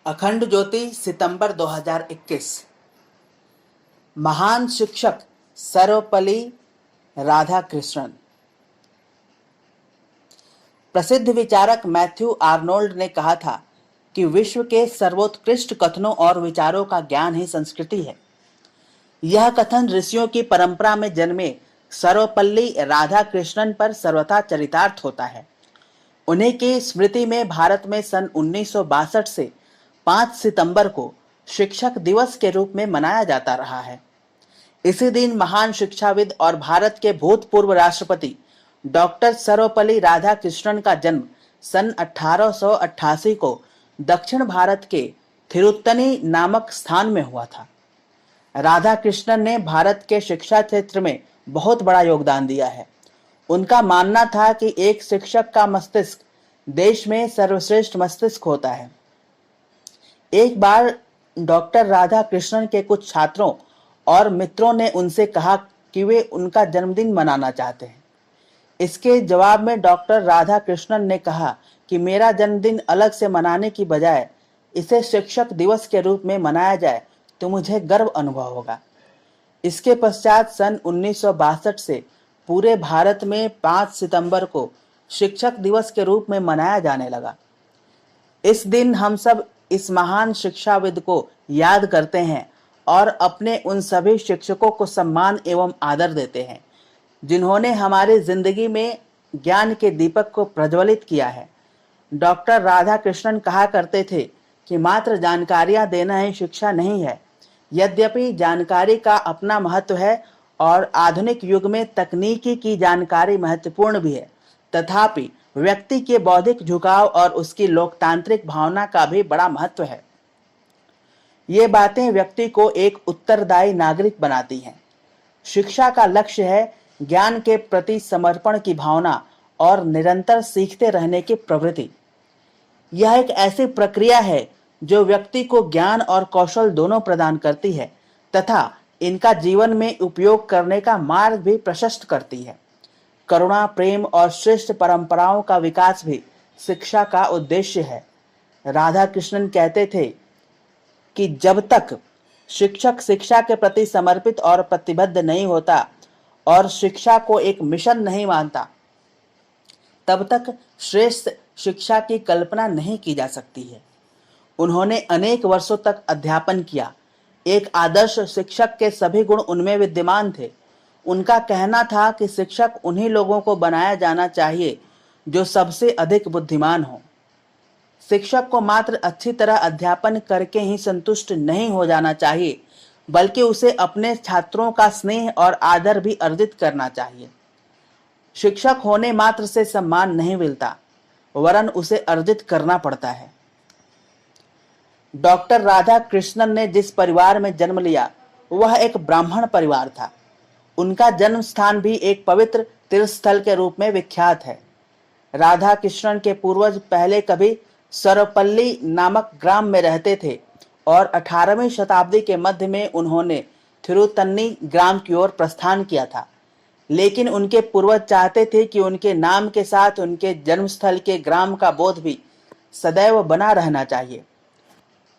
अखंड ज्योति सितंबर 2021। महान शिक्षक सर्वपल्ली राधाकृष्णन। प्रसिद्ध विचारक मैथ्यू आर्नोल्ड ने कहा था कि विश्व के सर्वोत्कृष्ट कथनों और विचारों का ज्ञान ही संस्कृति है। यह कथन ऋषियों की परंपरा में जन्मे सर्वपल्ली राधाकृष्णन पर सर्वथा चरितार्थ होता है। उन्हीं की स्मृति में भारत में सन 1962 से 5 सितंबर को शिक्षक दिवस के रूप में मनाया जाता रहा है। इसी दिन महान शिक्षाविद और भारत के भूतपूर्व राष्ट्रपति डॉक्टर सर्वपल्ली राधाकृष्णन का जन्म सन 1888 को दक्षिण भारत के थिरुत्तनी नामक स्थान में हुआ था। राधाकृष्णन ने भारत के शिक्षा क्षेत्र में बहुत बड़ा योगदान दिया है। उनका मानना था कि एक शिक्षक का मस्तिष्क देश में सर्वश्रेष्ठ मस्तिष्क होता है। एक बार डॉक्टर राधाकृष्णन के कुछ छात्रों और मित्रों ने उनसे कहा कि वे उनका जन्मदिन मनाना चाहते हैं। इसके जवाब में डॉक्टर राधाकृष्णन ने कहा कि मेरा जन्मदिन अलग से मनाने की बजाय इसे शिक्षक दिवस के रूप में मनाया जाए तो मुझे गर्व अनुभव होगा। इसके पश्चात सन 1962 से पूरे भारत में 5 सितंबर को शिक्षक दिवस के रूप में मनाया जाने लगा। इस दिन हम सब इस महान शिक्षाविद को याद करते हैं और अपने उन सभी शिक्षकों को सम्मान एवं आदर देते हैं जिन्होंने हमारी जिंदगी में ज्ञान के दीपक को प्रज्वलित किया है। डॉक्टर राधाकृष्णन कहा करते थे कि मात्र जानकारियां देना ही शिक्षा नहीं है। यद्यपि जानकारी का अपना महत्व है और आधुनिक युग में तकनीकी की जानकारी महत्वपूर्ण भी है, तथापि व्यक्ति के बौद्धिक झुकाव और उसकी लोकतांत्रिक भावना का भी बड़ा महत्व है। ये बातें व्यक्ति को एक उत्तरदायी नागरिक बनाती हैं। शिक्षा का लक्ष्य है ज्ञान के प्रति समर्पण की भावना और निरंतर सीखते रहने की प्रवृत्ति। यह एक ऐसी प्रक्रिया है जो व्यक्ति को ज्ञान और कौशल दोनों प्रदान करती है तथा इनका जीवन में उपयोग करने का मार्ग भी प्रशस्त करती है। करुणा, प्रेम और श्रेष्ठ परंपराओं का विकास भी शिक्षा का उद्देश्य है। राधाकृष्णन कहते थे कि जब तक शिक्षक शिक्षा के प्रति समर्पित और प्रतिबद्ध नहीं होता और शिक्षा को एक मिशन नहीं मानता, तब तक श्रेष्ठ शिक्षा की कल्पना नहीं की जा सकती है। उन्होंने अनेक वर्षों तक अध्यापन किया। एक आदर्श शिक्षक के सभी गुण उनमें विद्यमान थे। उनका कहना था कि शिक्षक उन्हीं लोगों को बनाया जाना चाहिए जो सबसे अधिक बुद्धिमान हो। शिक्षक को मात्र अच्छी तरह अध्यापन करके ही संतुष्ट नहीं हो जाना चाहिए, बल्कि उसे अपने छात्रों का स्नेह और आदर भी अर्जित करना चाहिए। शिक्षक होने मात्र से सम्मान नहीं मिलता, वरन उसे अर्जित करना पड़ता है। डॉक्टर राधाकृष्णन ने जिस परिवार में जन्म लिया वह एक ब्राह्मण परिवार था। उनका जन्म स्थान भी एक पवित्र तीर्थस्थल के रूप में विख्यात है। राधाकृष्णन के पूर्वज पहले कभी सर्वपल्ली नामक ग्राम में रहते थे और 18वीं शताब्दी के मध्य में उन्होंने थिरुतन्नी ग्राम की ओर प्रस्थान किया था। लेकिन उनके पूर्वज चाहते थे कि उनके नाम के साथ उनके जन्मस्थल के ग्राम का बोध भी सदैव बना रहना चाहिए।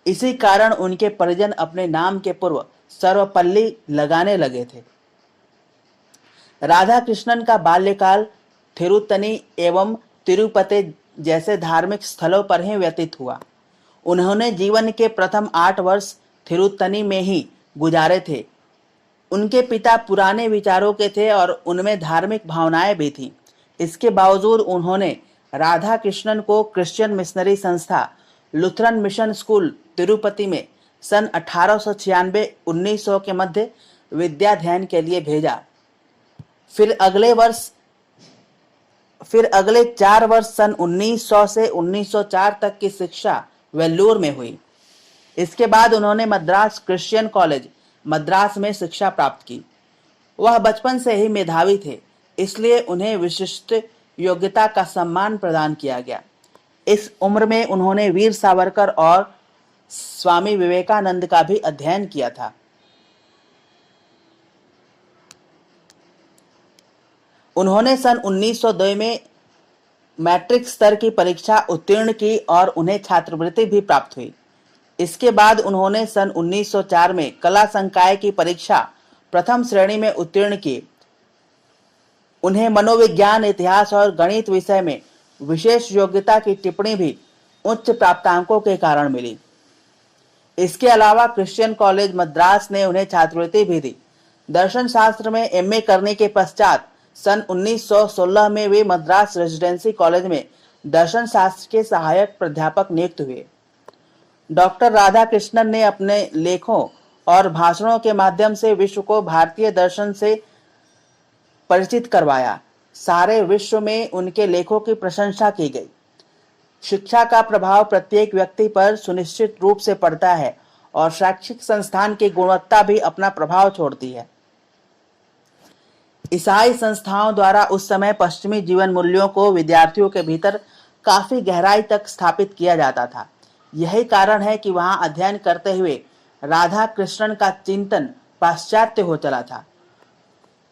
इसी कारण उनके परिजन अपने नाम के पूर्व सर्वपल्ली लगाने लगे थे। राधाकृष्णन का बाल्यकाल थिरुत्तनी एवं तिरुपति जैसे धार्मिक स्थलों पर ही व्यतीत हुआ। उन्होंने जीवन के प्रथम 8 वर्ष थिरुत्तनी में ही गुजारे थे। उनके पिता पुराने विचारों के थे और उनमें धार्मिक भावनाएं भी थीं। इसके बावजूद उन्होंने राधाकृष्णन को क्रिश्चियन मिशनरी संस्था लुथरन मिशन स्कूल तिरुपति में सन 1896-1900 के मध्य विद्याध्ययन के लिए भेजा। फिर अगले 4 वर्ष सन 1900 से 1904 तक की शिक्षा वेल्लोर में हुई। इसके बाद उन्होंने मद्रास क्रिश्चियन कॉलेज मद्रास में शिक्षा प्राप्त की। वह बचपन से ही मेधावी थे, इसलिए उन्हें विशिष्ट योग्यता का सम्मान प्रदान किया गया। इस उम्र में उन्होंने वीर सावरकर और स्वामी विवेकानंद का भी अध्ययन किया था। उन्होंने सन 1902 में मैट्रिक स्तर की परीक्षा उत्तीर्ण की और उन्हें छात्रवृत्ति भी प्राप्त हुई। इसके बाद उन्होंने सन 1904 में कला संकाय की परीक्षा प्रथम श्रेणी में उत्तीर्ण की। उन्हें मनोविज्ञान, इतिहास और गणित विषय में विशेष योग्यता की टिप्पणी भी उच्च प्राप्तांकों के कारण मिली। इसके अलावा क्रिश्चियन कॉलेज मद्रास ने उन्हें छात्रवृत्ति भी दी। दर्शन शास्त्र में एमए करने के पश्चात सन 1916 में वे मद्रास रेजिडेंसी कॉलेज में दर्शन शास्त्र के सहायक प्राध्यापक नियुक्त हुए। डॉक्टर राधाकृष्णन ने अपने लेखों और भाषणों के माध्यम से विश्व को भारतीय दर्शन से परिचित करवाया। सारे विश्व में उनके लेखों की प्रशंसा की गई। शिक्षा का प्रभाव प्रत्येक व्यक्ति पर सुनिश्चित रूप से पड़ता है और शैक्षिक संस्थान की गुणवत्ता भी अपना प्रभाव छोड़ती है। ईसाई संस्थाओं द्वारा उस समय पश्चिमी जीवन मूल्यों को विद्यार्थियों के भीतर काफी गहराई तक स्थापित किया जाता था। यही कारण है कि वहां अध्ययन करते हुए राधा कृष्णन का चिंतन पाश्चात्य हो चला था।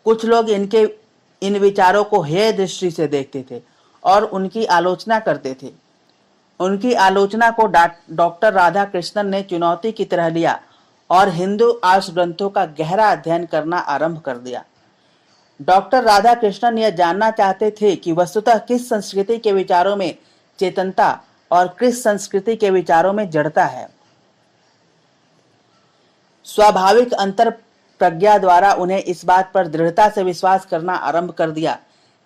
कुछ लोग इन विचारों को हेय दृष्टि से देखते थे और उनकी आलोचना करते थे। उनकी आलोचना को डॉक्टर राधा कृष्णन ने चुनौती की तरह लिया और हिंदू आर्ष ग्रंथों का गहरा अध्ययन करना आरंभ कर दिया। डॉक्टर राधा कृष्णन यह जानना चाहते थे कि वस्तुतः किस संस्कृति के विचारों में चेतनता और किस संस्कृति के विचारों में जड़ता है। स्वाभाविक अंतर प्रज्ञा द्वारा उन्हें इस बात पर दृढ़ता से विश्वास करना आरंभ कर दिया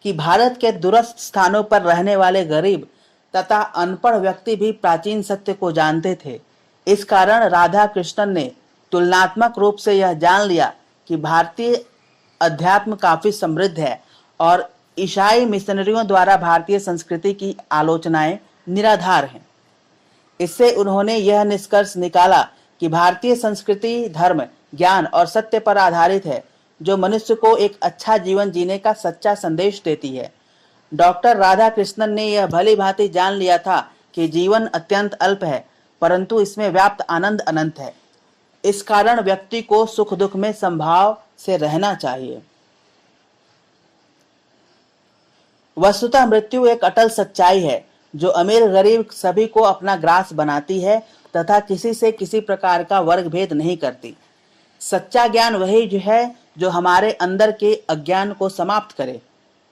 कि भारत के दूरस्थ स्थानों पर रहने वाले गरीब तथा अनपढ़ व्यक्ति भी प्राचीन सत्य को जानते थे। इस कारण राधा कृष्णन ने तुलनात्मक रूप से यह जान लिया कि भारतीय अध्यात्म काफी समृद्ध है और ईसाई मिशनरियों द्वारा भारतीय संस्कृति की आलोचनाएं निराधार हैं। इससे उन्होंने यह निष्कर्ष निकाला कि भारतीय संस्कृति धर्म, ज्ञान और सत्य पर आधारित है, जो मनुष्य को एक अच्छा जीवन जीने का सच्चा संदेश देती है। डॉक्टर राधा कृष्णन ने यह भली भांति जान लिया था कि जीवन अत्यंत अल्प है, परंतु इसमें व्याप्त आनंद अनंत है। इस कारण व्यक्ति को सुख दुख में समभाव से रहना चाहिए। वस्तुतः मृत्यु एक अटल सच्चाई है जो अमीर गरीब सभी को अपना ग्रास बनाती है तथा किसी से किसी प्रकार का वर्ग भेद नहीं करती। सच्चा ज्ञान वही है जो हमारे अंदर के अज्ञान को समाप्त करे।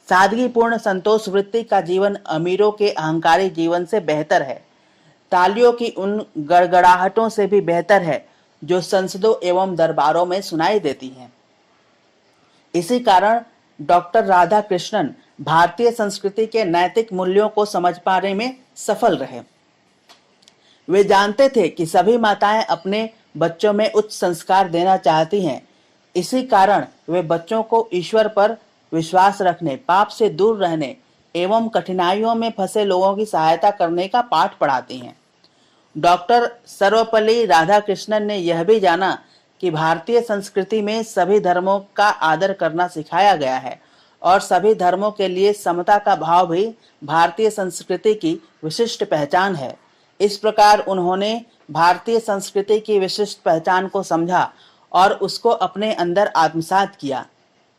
सादगीपूर्ण संतोष वृत्ति का जीवन अमीरों के अहंकारी जीवन से बेहतर है। तालियों की उन गड़गड़ाहटों से भी बेहतर है जो संसदों एवं दरबारों में सुनाई देती हैं। इसी कारण डॉक्टर राधा कृष्णन भारतीय संस्कृति के नैतिक मूल्यों को समझ पाने में सफल रहे। वे जानते थे कि सभी माताएं अपने बच्चों में उच्च संस्कार देना चाहती हैं। इसी कारण वे बच्चों को ईश्वर पर विश्वास रखने, पाप से दूर रहने एवं कठिनाइयों में फंसे लोगों की सहायता करने का पाठ पढ़ाती हैं। डॉक्टर सर्वपल्ली राधाकृष्णन ने यह भी जाना कि भारतीय संस्कृति में सभी धर्मों का आदर करना सिखाया गया है और सभी धर्मों के लिए समता का भाव भी भारतीय संस्कृति की विशिष्ट पहचान है। इस प्रकार उन्होंने भारतीय संस्कृति की विशिष्ट पहचान को समझा और उसको अपने अंदर आत्मसात किया।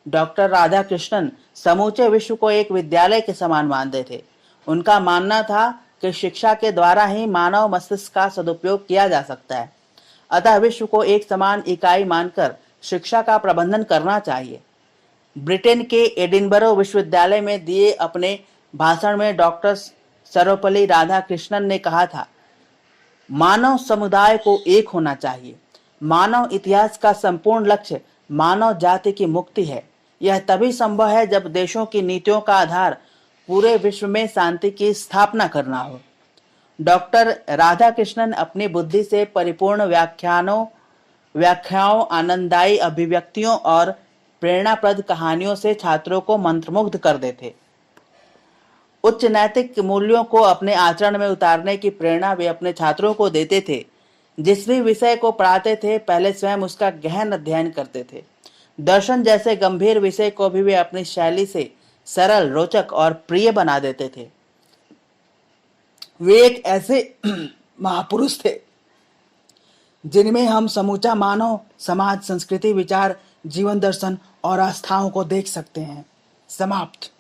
डॉक्टर राधाकृष्णन समूचे विश्व को एक विद्यालय के समान मानते थे। उनका मानना था कि शिक्षा के द्वारा ही मानव मस्तिष्क का सदुपयोग किया जा सकता है। अतः विश्व को एक समान इकाई मानकर शिक्षा का प्रबंधन करना चाहिए। ब्रिटेन के एडिनबरो विश्वविद्यालय में दिए अपने भाषण में डॉक्टर सर्वपल्ली राधाकृष्णन ने कहा था, मानव समुदाय को एक होना चाहिए। मानव इतिहास का संपूर्ण लक्ष्य मानव जाति की मुक्ति है। यह तभी संभव है जब देशों की नीतियों का आधार पूरे विश्व में शांति की स्थापना करना हो। डॉक्टर राधाकृष्णन अपनी बुद्धि से परिपूर्ण व्याख्याओं, आनंददायी अभिव्यक्तियों और प्रेरणाप्रद कहानियों से छात्रों को मंत्रमुग्ध कर देते। उच्च नैतिक मूल्यों को अपने आचरण में उतारने की प्रेरणा वे अपने छात्रों को देते थे। जिस भी विषय को पढ़ाते थे पहले स्वयं उसका गहन अध्ययन करते थे। दर्शन जैसे गंभीर विषय को भी वे अपनी शैली से सरल, रोचक और प्रिय बना देते थे। वे एक ऐसे महापुरुष थे जिनमें हम समूचा मानव समाज, संस्कृति, विचार, जीवन दर्शन और आस्थाओं को देख सकते हैं। समाप्त।